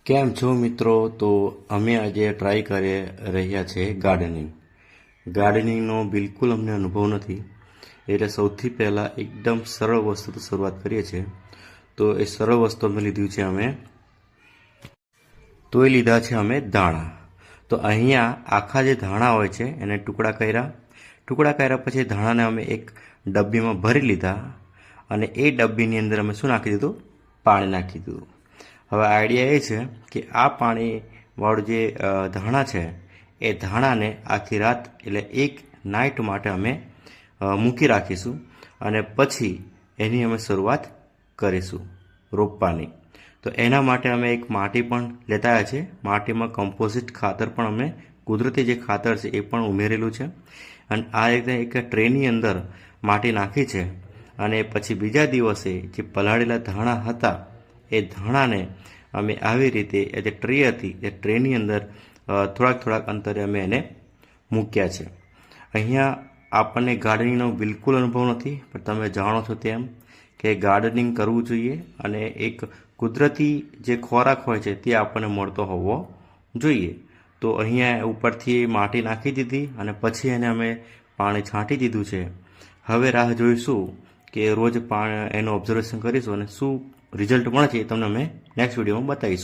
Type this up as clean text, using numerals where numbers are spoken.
કેમ છો મિત્રો? તો અમે આજે ટ્રાય કરી રહ્યા છે ગાર્ડનિંગ. ગાર્ડનિંગનો બિલકુલ અમને અનુભવ નથી, એટલે સૌથી પહેલાં એકદમ સરળ વસ્તુથી શરૂઆત કરીએ છીએ. તો એ સરળ વસ્તુ અમે લીધું છે એ લીધા છે અમે ધાણા. તો અહીંયા આખા જે ધાણા હોય છે એને ટુકડા કર્યા પછી ધાણાને અમે એક ડબ્બીમાં ભરી લીધા અને એ ડબ્બીની અંદર અમે શું નાખી દીધું? પાણી નાખી દીધું. હવે આઈડિયા એ છે કે આ પાણીવાળું જે ધાણા છે એ ધાણાને આખી રાત એટલે એક નાઇટ માટે અમે મૂકી રાખીશું અને પછી એની અમે શરૂઆત કરીશું રોપવાની. તો એના માટે અમે એક માટી પણ લેતા આવ્યા છે. માટીમાં કમ્પોઝિટ ખાતર પણ અમે કુદરતી જે ખાતર છે એ પણ ઉમેરેલું છે અને આ રીતે એક ટ્રેની અંદર માટી નાખી છે અને પછી બીજા દિવસે જે પલાળેલા ધાણા હતા એ ધાણાને અમે આવી રીતે જે ટ્રે હતી એ ટ્રેની અંદર થોડાક અંતરે અમે એને મૂક્યા છે. અહીંયા આપણને ગાર્ડનિંગનો બિલકુલ અનુભવ નથી, પણ તમે જાણો છો તેમ કે ગાર્ડનિંગ કરવું જોઈએ અને એક કુદરતી જે ખોરાક હોય છે તે આપણને મળતો હોવો જોઈએ. તો અહીંયા ઉપરથી માટી નાખી દીધી અને પછી એને અમે પાણી છાંટી દીધું છે. હવે રાહ જોઈશું કે રોજ એનું ઓબ્ઝર્વેશન કરીશું અને શું રિઝલ્ટ મળે છે એ તમને અમે નેક્સ્ટ વિડીયોમાં બતાવીશું.